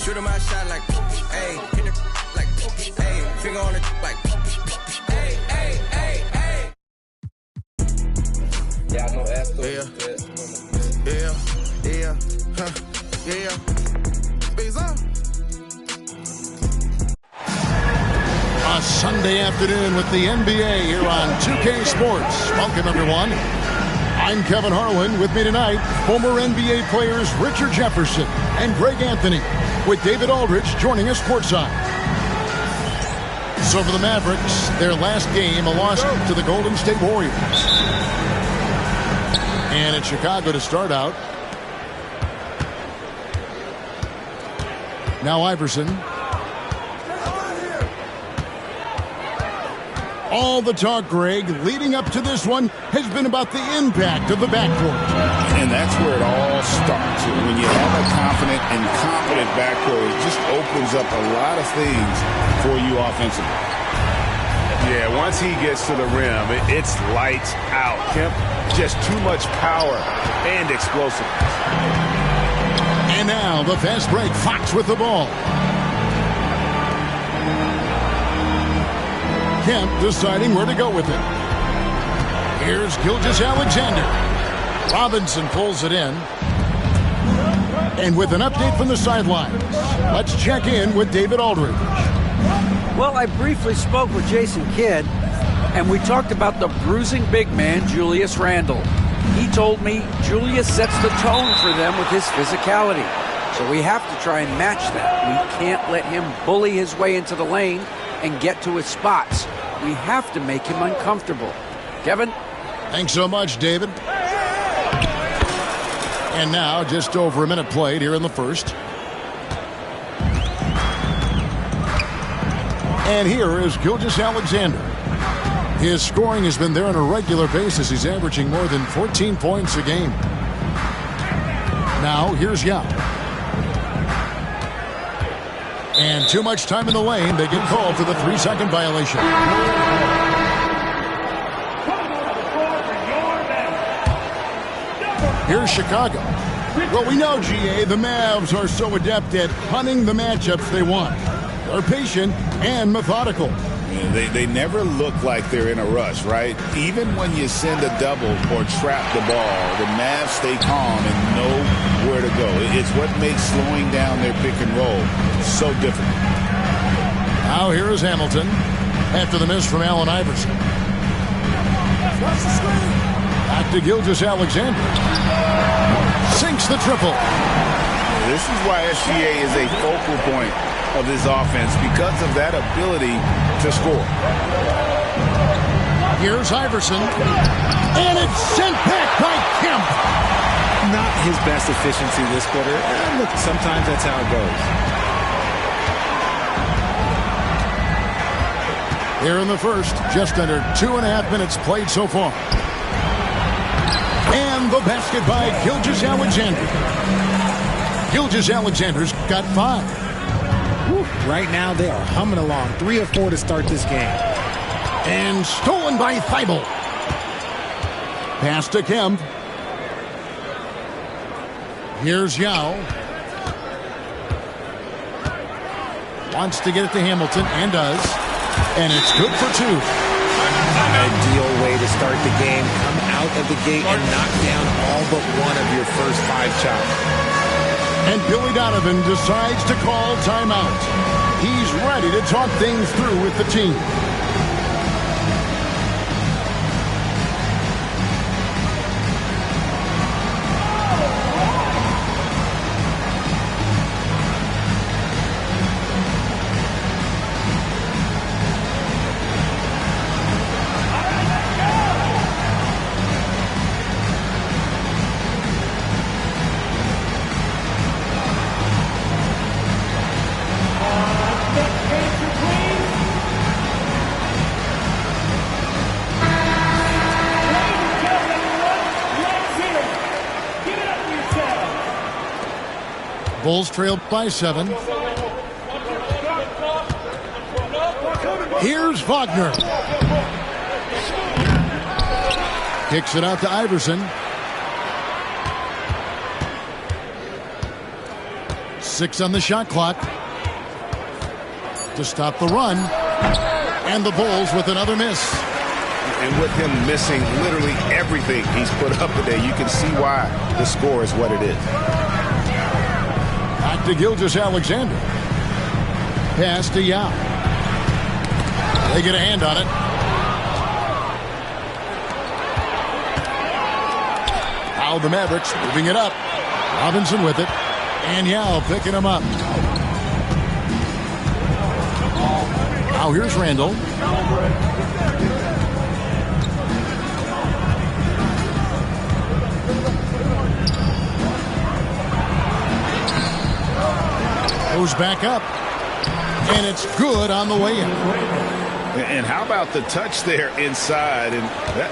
Shoot my shot like, hey, hit the like, hey, finger on it like, hey, hey, hey, hey. Yeah, I know Astro. Yeah. Bezos. A Sunday afternoon with the NBA here on 2K Sports. Welcome, everyone. I'm Kevin Harlan. With me tonight, former NBA players Richard Jefferson and Greg Anthony, with David Aldridge joining us courtside. So for the Mavericks, their last game, a loss to the Golden State Warriors. And it's Chicago to start out. Now Iverson. All the talk, Greg, leading up to this one has been about the impact of the backcourt. And that's where it all starts. When you have a confident and competent backcourt, it just opens up a lot of things for you offensively. Yeah, once he gets to the rim, it's lights out. Kemp, just too much power and explosiveness. And now the fast break. Fox with the ball. Kemp deciding where to go with it. Here's Gilgeous-Alexander. Robinson pulls it in. And with an update from the sidelines, let's check in with David Aldridge. Well, I briefly spoke with Jason Kidd, and we talked about the bruising big man, Julius Randle. He told me Julius sets the tone for them with his physicality. So we have to try and match that. We can't let him bully his way into the lane and get to his spots. We have to make him uncomfortable. Kevin? Thanks so much, David. And now, just over a minute played here in the first. And here is Gilgeous-Alexander. His scoring has been there on a regular basis. He's averaging more than 14 points a game. Now, here's Yao. And too much time in the lane. They get called for the 3-second violation. Here's Chicago. Well, we know, GA, the Mavs are so adept at hunting the matchups they want. They're patient and methodical. They never look like they're in a rush, right? Even when you send a double or trap the ball, the Mavs stay calm and know where to go. It's what makes slowing down their pick and roll so difficult. Now here is Hamilton after the miss from Allen Iverson. Back to Gilgeous-Alexander. Sinks the triple. This is why SGA is a focal point of this offense, because of that ability to score. Here's Iverson. And it's sent back by Kemp. Not his best efficiency this quarter. Look, sometimes that's how it goes. Here in the first, just under 2.5 minutes played so far. And the basket by Gilgeous-Alexander. Gilgeous-Alexander's got 5. Right now, they are humming along. 3 of 4 to start this game. And stolen by Thibault. Pass to Kemp. Here's Yao. Wants to get it to Hamilton, and does. And it's good for 2. Ideal way to start the game. Come out of the gate and knock down all but one of your first 5 shots. And Billy Donovan decides to call timeout. He's ready to talk things through with the team. Bulls trailed by 7. Here's Wagner. Kicks it out to Iverson. 6 on the shot clock to stop the run. And the Bulls with another miss. And with him missing literally everything he's put up today, you can see why the score is what it is. Back to Gilgeous-Alexander. Pass to Yao. They get a hand on it. Now the Mavericks moving it up. Robinson with it. And Yao picking him up. Now here's Randall. Goes back up. And it's good on the way in. And how about the touch there inside? And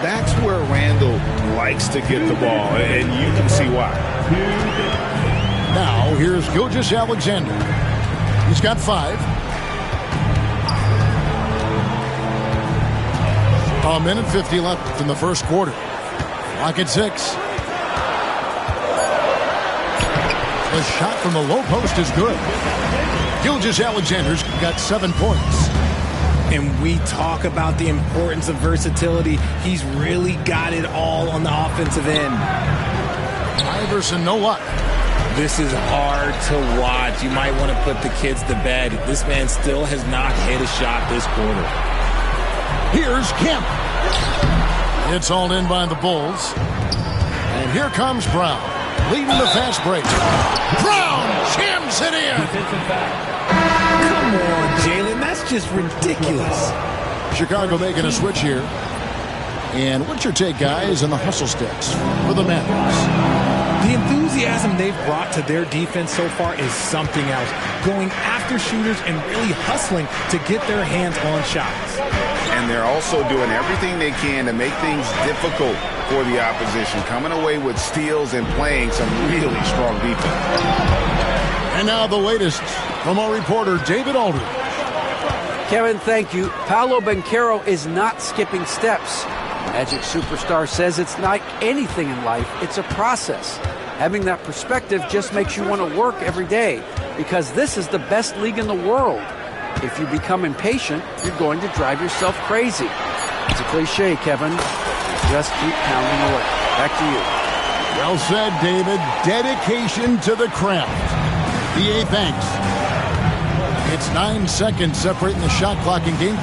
that's where Randall likes to get the ball. And you can see why. Now here's Gilgeous-Alexander. He's got 5. A minute 50 left in the first quarter. Clock at 6. The shot from the low post is good. Gilgeous-Alexander's got 7 points. And we talk about the importance of versatility. He's really got it all on the offensive end. Iverson, no luck. This is hard to watch. You might want to put the kids to bed. This man still has not hit a shot this quarter. Here's Kemp. It's all in by the Bulls. And here comes Brown, leading the fast break. Brown jams it in. Come on, Jalen. That's just ridiculous. Chicago making a switch here. And what's your take, guys, on the hustle sticks for the Mavericks? The enthusiasm they've brought to their defense so far is something else. Going after shooters and really hustling to get their hands on shots. And they're also doing everything they can to make things difficult for the opposition. Coming away with steals and playing some really strong defense. And now the latest from our reporter, David Aldridge. Kevin, thank you. Paolo Banchero is not skipping steps. Magic Superstar says it's like anything in life. It's a process. Having that perspective just makes you want to work every day because this is the best league in the world. If you become impatient, you're going to drive yourself crazy. It's a cliche, Kevin. Just keep pounding away. Back to you. Well said, David. Dedication to the craft. B.A. Banks. It's 9 seconds separating the shot clock and game.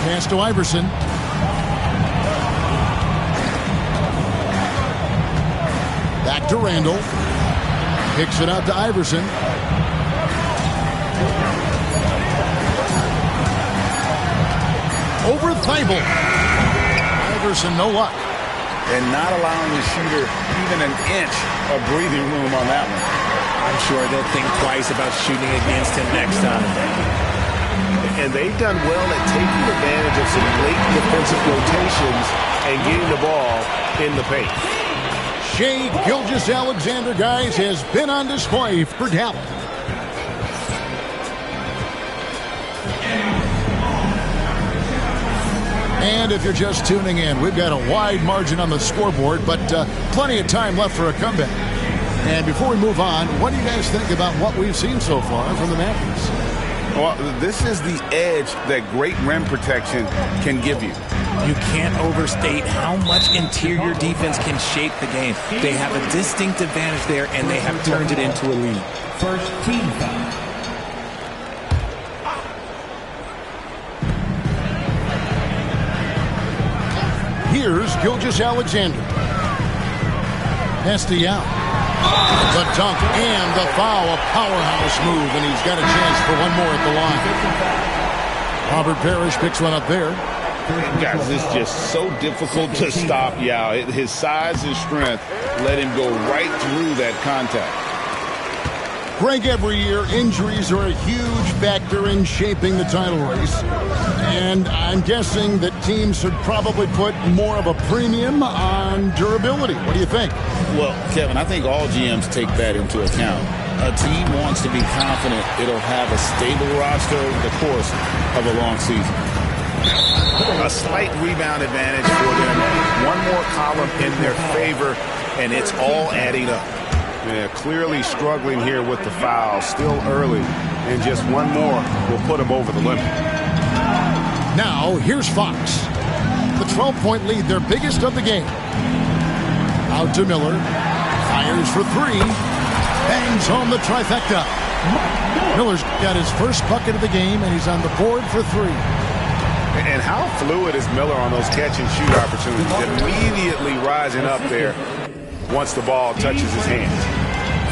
Pass to Iverson. Back to Randall. Picks it out to Iverson. Over Thibault. Iverson, no luck. And not allowing the shooter even an inch of breathing room on that one. I'm sure they'll think twice about shooting against him next time. And they've done well at taking advantage of some late defensive rotations and getting the ball in the paint. Shai Gilgeous-Alexander, guys, has been on display for Dallas. And if you're just tuning in, we've got a wide margin on the scoreboard, but plenty of time left for a comeback. And before we move on, what do you guys think about what we've seen so far from the Mavericks? Well, this is the edge that great rim protection can give you. You can't overstate how much interior defense can shape the game. They have a distinct advantage there, and they have turned it into a lead. First team foul. Here's Gilgeous-Alexander. Pass to Yao. The dunk and the foul, a powerhouse move, and he's got a chance for one more at the line. Robert Parrish picks one up there. Guys, it's just so difficult to stop Yao. His size and strength let him go right through that contact. Greg, every year, injuries are a huge factor in shaping the title race. And I'm guessing that teams should probably put more of a premium on durability. What do you think? Well, Kevin, I think all GMs take that into account. A team wants to be confident it'll have a stable roster over the course of a long season. A slight rebound advantage for them. One more column in their favor, and it's all adding up. Yeah, clearly struggling here with the foul. Still early, and just one more will put him over the limit. Now, here's Fox. The 12-point lead, their biggest of the game. Out to Miller. Fires for three. Bangs home the trifecta. Miller's got his first bucket of the game, and he's on the board for three. And how fluid is Miller on those catch-and-shoot opportunities? Immediately rising up there once the ball touches his hands.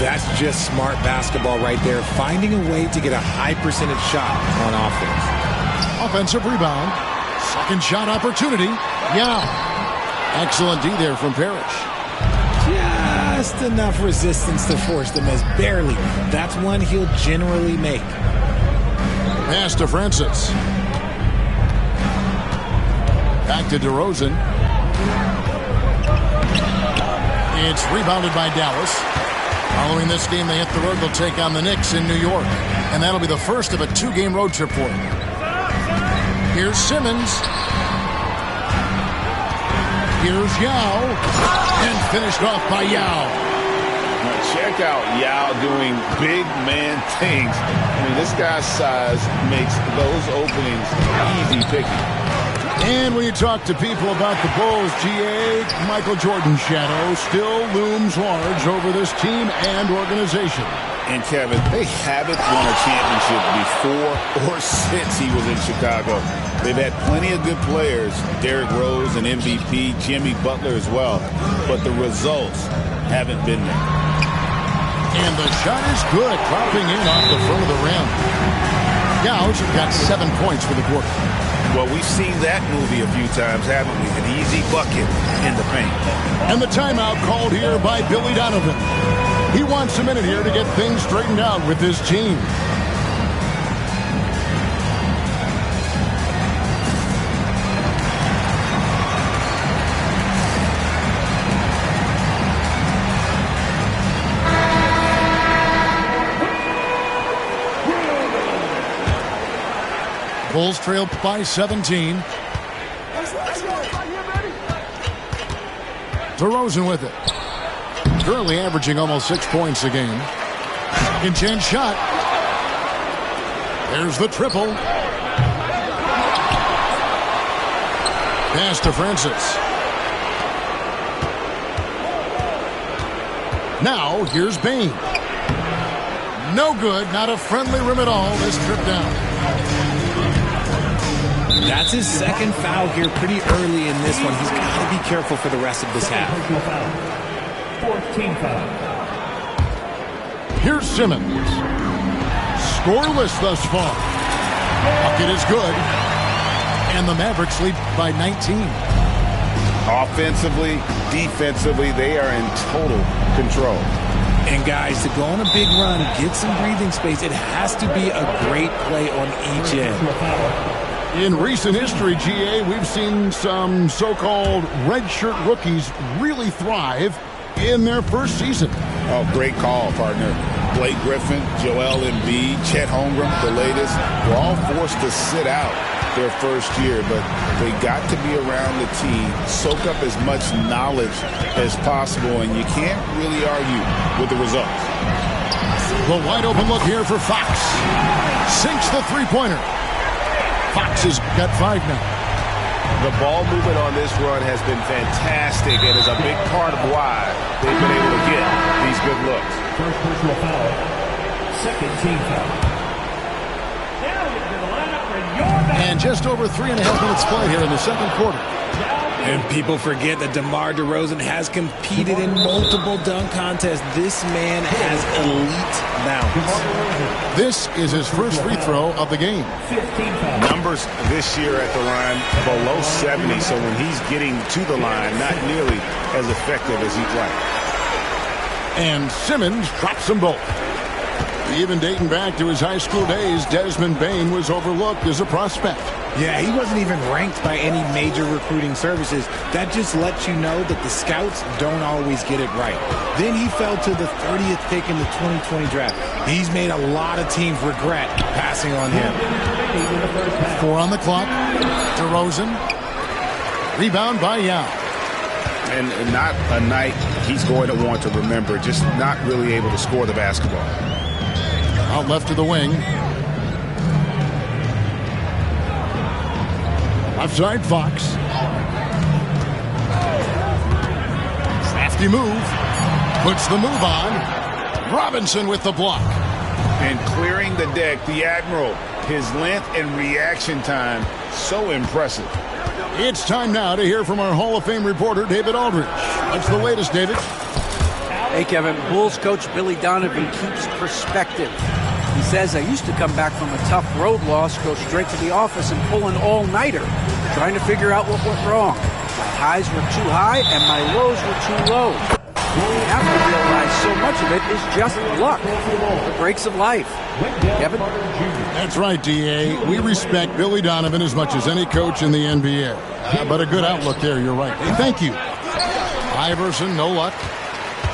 That's just smart basketball right there, finding a way to get a high percentage shot on offense. Offensive rebound. Second shot opportunity. Yao. Excellent D there from Parrish. Just enough resistance to force them as barely. That's one he'll generally make. Pass to Francis. Back to DeRozan. It's rebounded by Dallas. Following this game, they hit the road. They'll take on the Knicks in New York. And that'll be the first of a two-game road trip for them. Here's Simmons. Here's Yao. And finished off by Yao. Now check out Yao doing big man things. I mean, this guy's size makes those openings easy picking. And when you talk to people about the Bulls, GA, Michael Jordan's shadow still looms large over this team and organization. And Kevin, they haven't won a championship before or since he was in Chicago. They've had plenty of good players, Derrick Rose, an MVP, Jimmy Butler as well, but the results haven't been there. And the shot is good, dropping in off the front of the rim. Yao's got 7 points for the quarter. Well, we've seen that movie a few times, haven't we? An easy bucket in the paint. And the timeout called here by Billy Donovan. He wants a minute here to get things straightened out with his team. Bulls trail by 17. DeRozan with it. Currently averaging almost 6 points a game. Second chance shot. There's the triple. Pass to Francis. Now here's Bane. No good. Not a friendly rim at all. This trip down. That's his second foul here pretty early in this one. He's got to be careful for the rest of this half. 14 foul. Here's Simmons. Scoreless thus far. Bucket is good. And the Mavericks lead by 19. Offensively, defensively, they are in total control. And guys, to go on a big run, get some breathing space, it has to be a great play on each end. In recent history, GA, we've seen some so-called redshirt rookies really thrive in their first season. Oh, great call, partner. Blake Griffin, Joel Embiid, Chet Holmgren, the latest, were all forced to sit out their first year, but they got to be around the team, soak up as much knowledge as possible, and you can't really argue with the results. The wide open look here for Fox. Sinks the three-pointer. Fox has got 5 now. The ball movement on this run has been fantastic and is a big part of why they've been able to get these good looks. First personal foul. Second team foul. Now into the lineup for your back. And just over 3.5 minutes played here in the second quarter. And people forget that DeMar DeRozan has competed in multiple dunk contests. This man has elite bounce. This is his first free throw of the game. 15 foul. Numbers this year at the line below 70, so when he's getting to the line, not nearly as effective as he'd like. And Simmons drops them both. Even dating back to his high school days, Desmond Bane was overlooked as a prospect. Yeah, he wasn't even ranked by any major recruiting services. That just lets you know that the scouts don't always get it right. Then he fell to the 30th pick in the 2020 draft. He's made a lot of teams regret passing on him. 4 on the clock. DeRozan. Rebound by Yao. And not a night he's going to want to remember, just not really able to score the basketball. Out left to the wing. Left side, Fox. Crafty move. Puts the move on. Robinson with the block. And clearing the deck, the Admiral. His length and reaction time, so impressive. It's time now to hear from our Hall of Fame reporter, David Aldridge. What's the latest, David? Hey, Kevin. Bulls coach Billy Donovan keeps perspective. He says, I used to come back from a tough road loss, go straight to the office and pull an all-nighter, trying to figure out what went wrong. My highs were too high and my lows were too low. You have to realize so much of it is just luck, the breaks of life. Kevin? That's right, D.A. We respect Billy Donovan as much as any coach in the NBA. But a good outlook there, you're right. Hey, thank you. Iverson, no luck.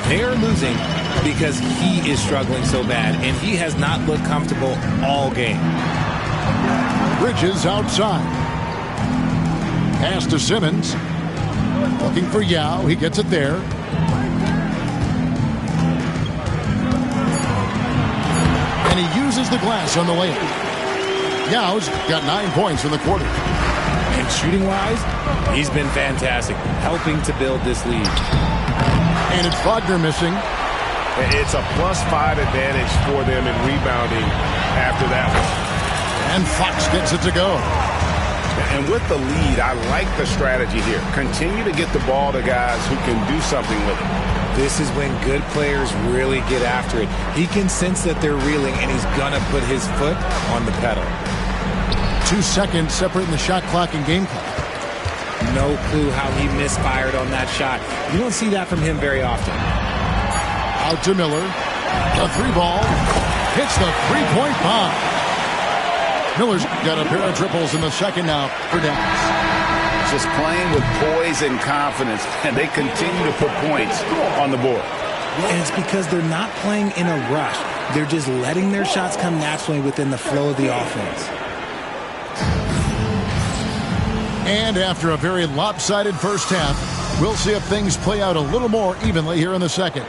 They're losing because he is struggling so bad, and he has not looked comfortable all game. Bridges outside. Pass to Simmons. Looking for Yao. He gets it there. And he uses the glass on the layup. Yao's got 9 points in the quarter. And shooting-wise, he's been fantastic, helping to build this lead. And it's Wagner missing. It's a +5 advantage for them in rebounding after that one. And Fox gets it to go. And with the lead, I like the strategy here. Continue to get the ball to guys who can do something with it. This is when good players really get after it. He can sense that they're reeling, and he's going to put his foot on the pedal. 2 seconds separating the shot clock and game clock. No clue how he misfired on that shot. You don't see that from him very often. Out to Miller. The 3-ball. Hits the 3-point bomb. Miller's got a pair of triples in the second now for Dallas. Just playing with poise and confidence, and they continue to put points on the board. And it's because they're not playing in a rush. They're just letting their shots come naturally within the flow of the offense. And after a very lopsided first half, we'll see if things play out a little more evenly here in the second.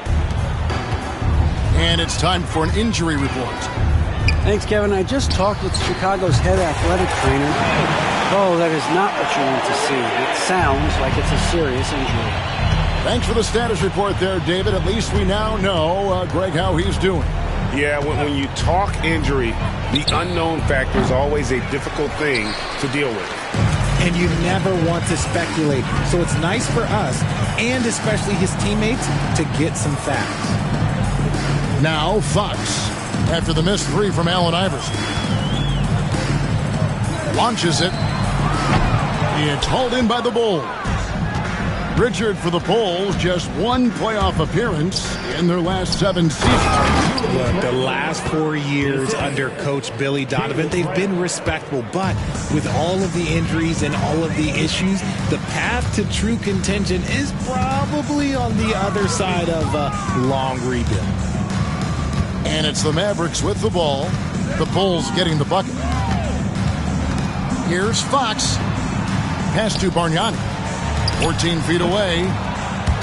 And it's time for an injury report. Thanks, Kevin. I just talked with Chicago's head athletic trainer. Oh, that is not what you want to see. It sounds like it's a serious injury. Thanks for the status report there, David. At least we now know, Greg, how he's doing. Yeah, when you talk injury, the unknown factor is always a difficult thing to deal with. And you never want to speculate. So it's nice for us, and especially his teammates, to get some facts. Now Fox, after the missed 3 from Allen Iverson. Launches it. It's hauled in by the Bulls. Richard, for the Bulls, just 1 playoff appearance in their last 7 seasons. Look, the last 4 years under Coach Billy Donovan, they've been respectable. But with all of the injuries and all of the issues, the path to true contention is probably on the other side of a long rebuild. And it's the Mavericks with the ball. The Bulls getting the bucket. Here's Fox. Pass to Bargnani. 14 feet away.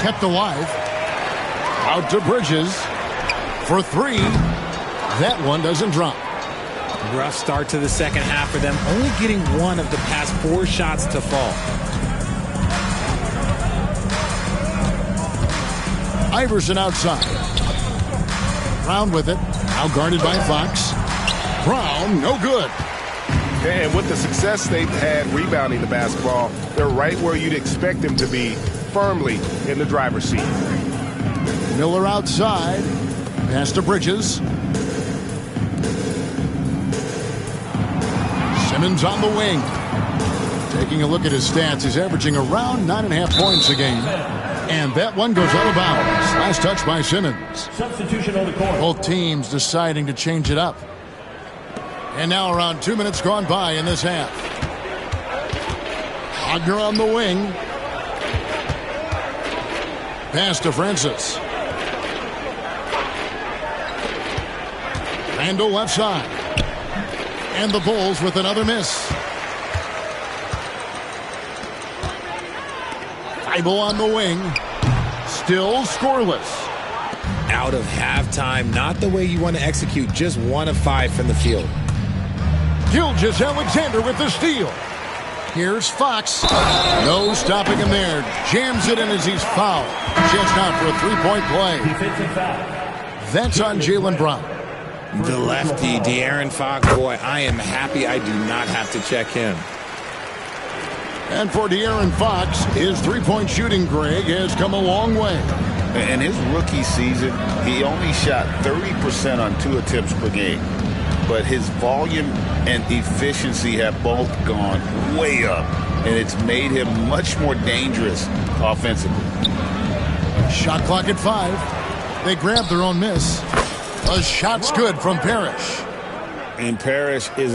Kept alive. Out to Bridges. For 3. That one doesn't drop. Rough start to the second half for them. Only getting 1 of the past 4 shots to fall. Iverson outside. Brown with it. Now guarded by Fox. Brown, no good. And with the success they've had rebounding the basketball, they're right where you'd expect them to be, firmly in the driver's seat. Miller outside. Pass to Bridges. Simmons on the wing. Taking a look at his stats, he's averaging around 9.5 points a game. And that one goes out of bounds. Last touch by Simmons. Substitution on the court. Both teams deciding to change it up. And now around 2 minutes gone by in this half. Wagner on the wing. Pass to Francis. Randall left side. And the Bulls with another miss. Bible on the wing. Still scoreless. Out of halftime, not the way you want to execute, just 1 of 5 from the field. Gilgeous-Alexander with the steal. Here's Fox. No stopping him there. Jams it in as he's fouled. Chance now for a three-point play. Defensive foul. That's on Jaylen Brown. The lefty, De'Aaron Fox, boy, I am happy I do not have to check him. And for De'Aaron Fox, his three-point shooting, Greg, has come a long way. In his rookie season, he only shot 30% on 2 attempts per game. But his volume and efficiency have both gone way up, and it's made him much more dangerous offensively. Shot clock at 5. They grab their own miss. A shot's good from Parrish. And Parrish is